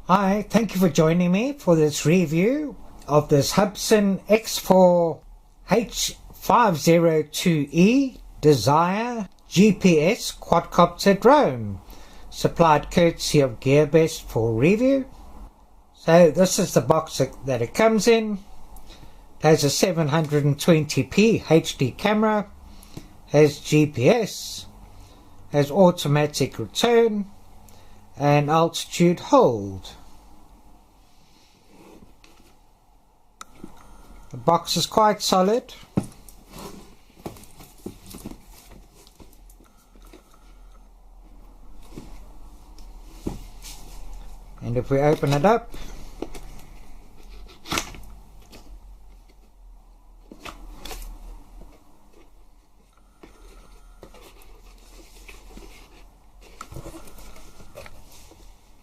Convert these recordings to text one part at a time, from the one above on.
Hi, thank you for joining me for this review of this Hubsan X4 H502E Desire GPS quadcopter drone, supplied courtesy of Gearbest for review. So this is the box that it comes in. It has a 720p HD camera, has GPS, has automatic return and altitude hold. The box is quite solid. And if we open it up,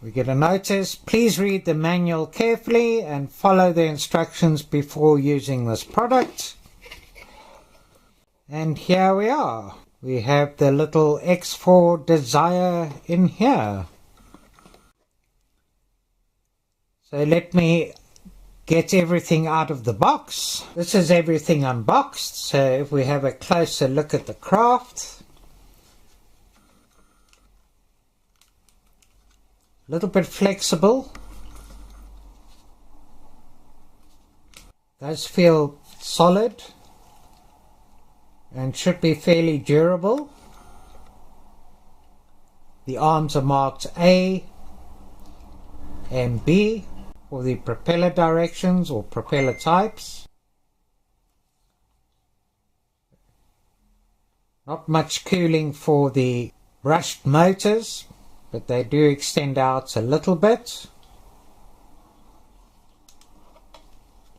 we get a notice. Please read the manual carefully and follow the instructions before using this product. And here we are. We have the little X4 Desire in here. So let me get everything out of the box. This is everything unboxed. So if we have a closer look at the craft, a little bit flexible, does feel solid and should be fairly durable. The arms are marked A and B for the propeller directions or propeller types. Not much cooling for the brushed motors, but they do extend out a little bit.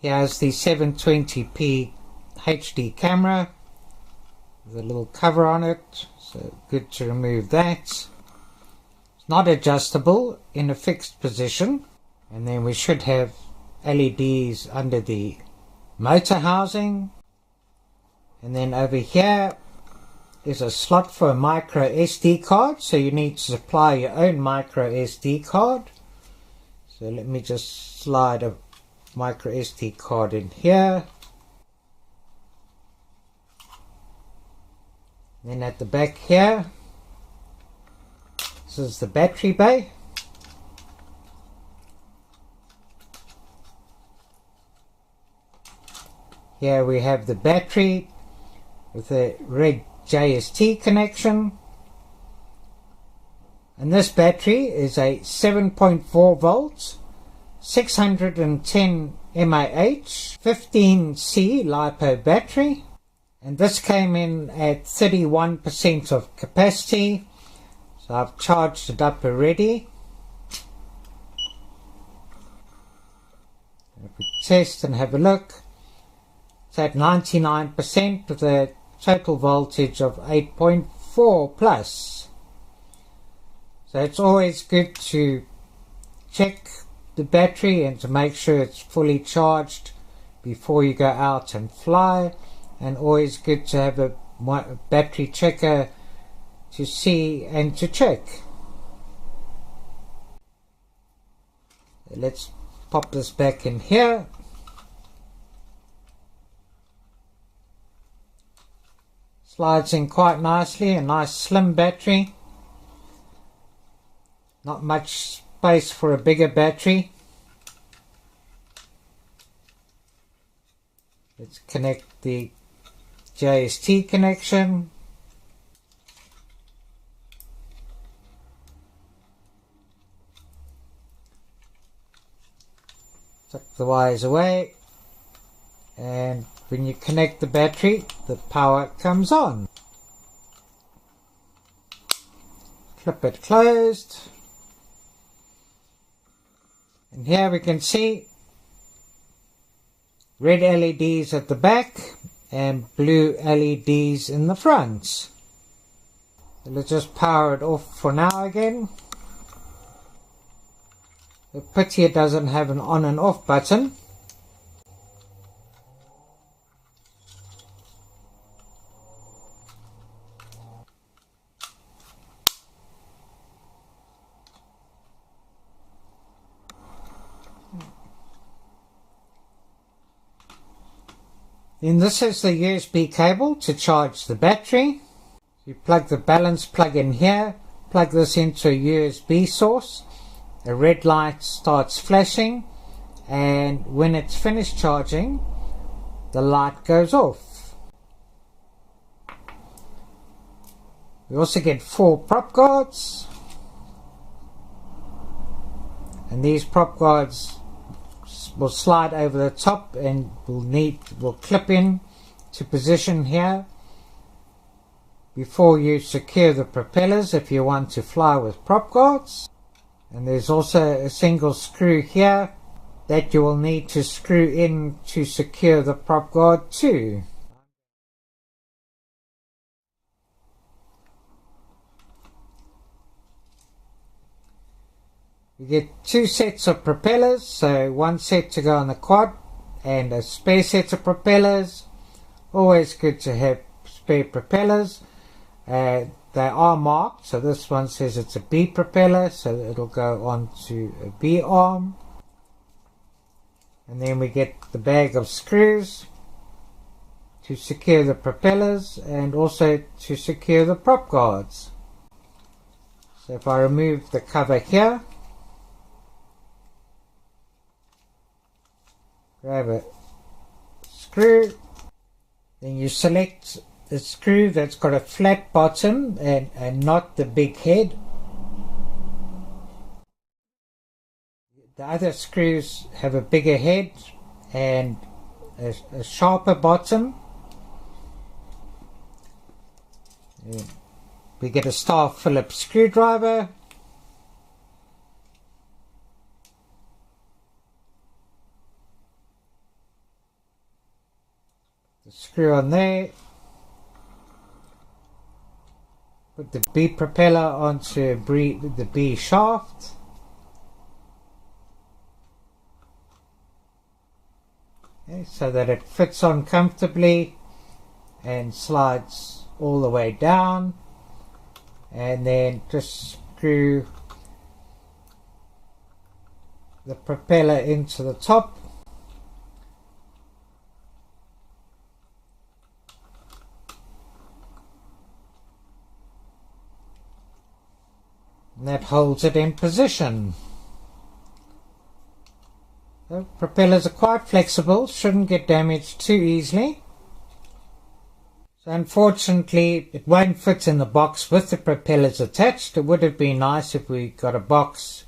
Here's the 720p HD camera with a little cover on it, so good to remove that. It's not adjustable in a fixed position. And then we should have LEDs under the motor housing. And then over here is a slot for a micro SD card, so you need to supply your own micro SD card. So let me just slide a micro SD card in here. Then at the back here, this is the battery bay. Here we have the battery with a red JST connection, and this battery is a 7.4 volts 610 mAh 15C LiPo battery, and this came in at 31% of capacity, so I've charged it up already. If we test and have a look, it's at 99% with a total voltage of 8.4 plus. So it's always good to check the battery and to make sure it's fully charged before you go out and fly, and always good to have a battery checker to see and to check. Let's pop this back in here. Slides in quite nicely, a nice slim battery. Not much space for a bigger battery. Let's connect the JST connection. Tuck the wires away, and when you connect the battery, the power comes on. Clip it closed. And here we can see red LEDs at the back and blue LEDs in the front. So let's just power it off for now again. The pity it doesn't have an on and off button. Then this is the USB cable to charge the battery. You plug the balance plug in here, plug this into a USB source. A red light starts flashing, and when it's finished charging, the light goes off. We also get 4 prop guards, and these prop guards will slide over the top and will clip in to position here before you secure the propellers if you want to fly with prop guards. And there's also a single screw here that you will need to screw in to secure the prop guard too. You get 2 sets of propellers, so 1 set to go on the quad and a spare set of propellers. Always good to have spare propellers. They are marked, so this one says it's a B propeller, so it'll go on to a B arm. And then we get the bag of screws to secure the propellers and also to secure the prop guards. So if I remove the cover here, grab a screw, then you select the screw that's got a flat bottom and not the big head. The other screws have a bigger head and a sharper bottom. And we get a star Phillips screwdriver. The screw on there. Put the B propeller onto the B shaft. Okay, so that it fits on comfortably and slides all the way down. And then just screw the propeller into the top. And that holds it in position. The propellers are quite flexible, shouldn't get damaged too easily. So unfortunately it won't fit in the box with the propellers attached. It would have been nice if we got a box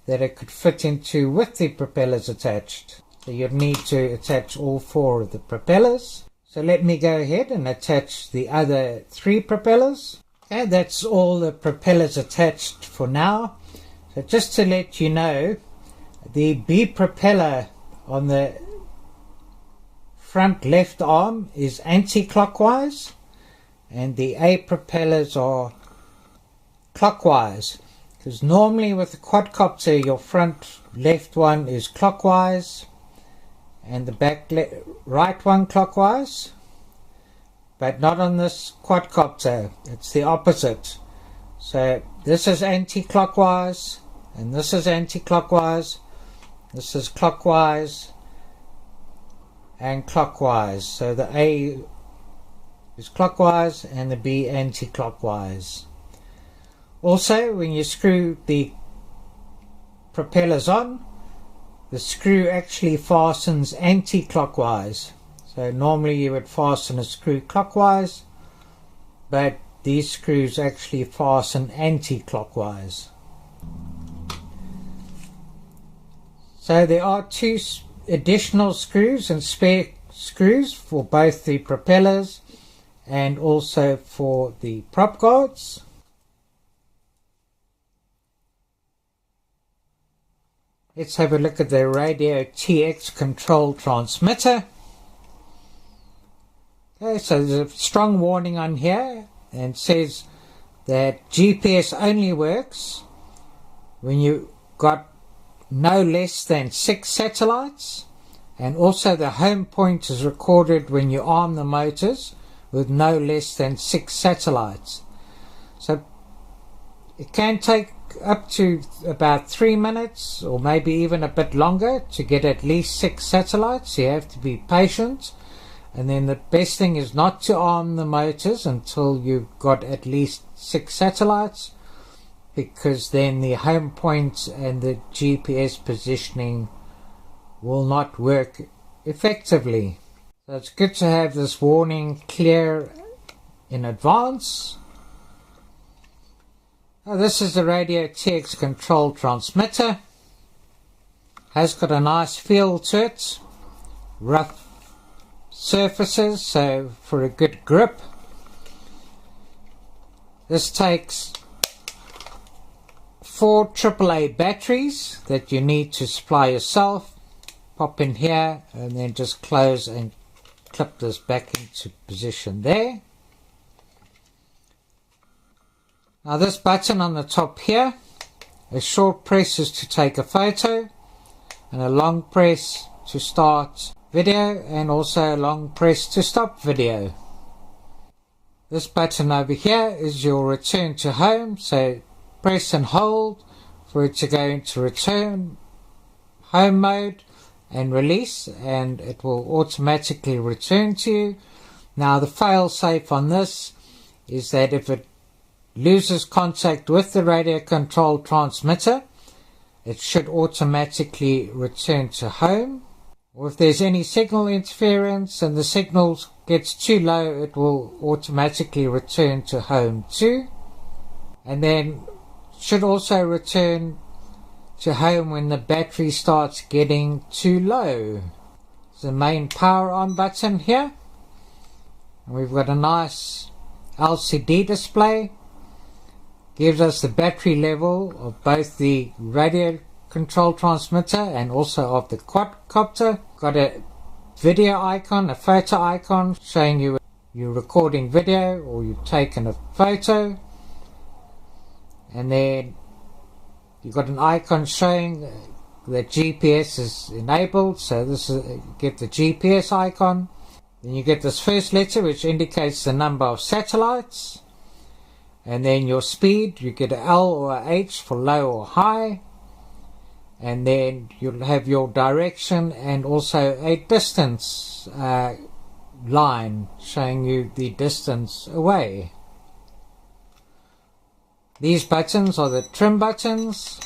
that it could fit into with the propellers attached. So you'd need to attach all 4 of the propellers. So let me go ahead and attach the other 3 propellers. Okay, that's all the propellers attached for now. So just to let you know, the B propeller on the front left arm is anti-clockwise and the A propellers are clockwise, because normally with the quadcopter your front left one is clockwise and the back right one clockwise. But not on this quadcopter, it's the opposite. So this is anti-clockwise and this is anti-clockwise, this is clockwise and clockwise. So the A is clockwise and the B anti-clockwise. Also, when you screw the propellers on, the screw actually fastens anti-clockwise. So normally you would fasten a screw clockwise, but these screws actually fasten anti-clockwise. So there are 2 additional screws and spare screws for both the propellers and also for the prop guards. Let's have a look at the radio TX control transmitter. Okay, so there's a strong warning on here and says that GPS only works when you got no less than 6 satellites, and also the home point is recorded when you arm the motors with no less than 6 satellites. So it can take up to about 3 minutes or maybe even a bit longer to get at least 6 satellites. You have to be patient. And then the best thing is not to arm the motors until you've got at least 6 satellites, because then the home point and the GPS positioning will not work effectively. So it's good to have this warning clear in advance. Now this is the radio TX control transmitter. Has got a nice feel to it. Rough surfaces, so for a good grip. This takes 4 AAA batteries that you need to supply yourself. Pop in here and then just close and clip this back into position there. Now this button on the top here, a short press is to take a photo and a long press to start video, and also a long press to stop video. This button over here is your return to home, so press and hold for it to go into return home mode and release, and it will automatically return to you. Now the fail safe on this is that if it loses contact with the radio control transmitter, it should automatically return to home. Or if there's any signal interference and the signal gets too low, it will automatically return to home too. And then should also return to home when the battery starts getting too low. It's the main power on button here. And we've got a nice LCD display. Gives us the battery level of both the radio control transmitter and also of the quadcopter. Got a video icon, a photo icon showing you you're recording video or you've taken a photo, and then you've got an icon showing that GPS is enabled, so this is get the GPS icon. Then you get this first letter which indicates the number of satellites, and then your speed, you get a L or a H for low or high. And then you'll have your direction and also a distance line showing you the distance away. These buttons are the trim buttons.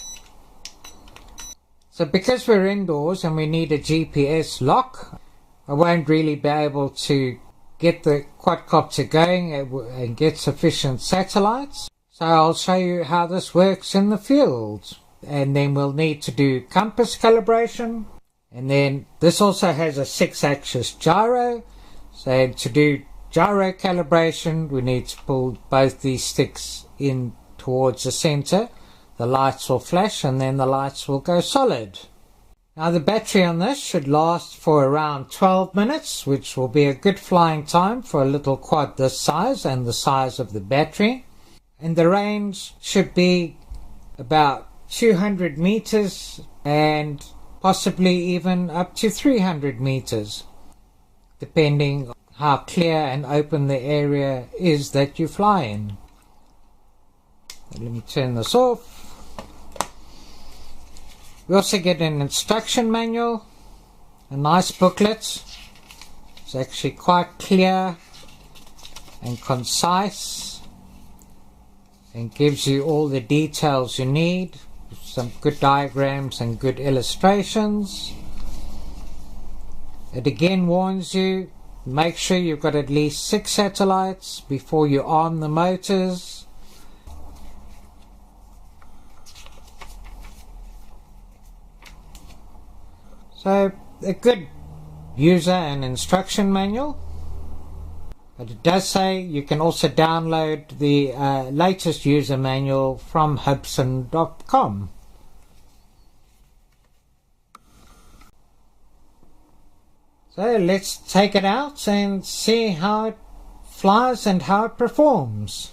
So because we're indoors and we need a GPS lock, I won't really be able to get the quadcopter going and get sufficient satellites. So I'll show you how this works in the field. And then we'll need to do compass calibration, and then this also has a 6-axis gyro, so to do gyro calibration we need to pull both these sticks in towards the center. The lights will flash and then the lights will go solid. Now the battery on this should last for around 12 minutes, which will be a good flying time for a little quad this size and the size of the battery, and the range should be about 200 meters and possibly even up to 300 meters, depending on how clear and open the area is that you fly in. Let me turn this off. We also get an instruction manual, a nice booklet. It's actually quite clear and concise and gives you all the details you need. Some good diagrams and good illustrations. It again warns you, make sure you've got at least 6 satellites before you arm the motors. So a good user and instruction manual. But it does say you can also download the latest user manual from Hubsan.com. So let's take it out and see how it flies and how it performs.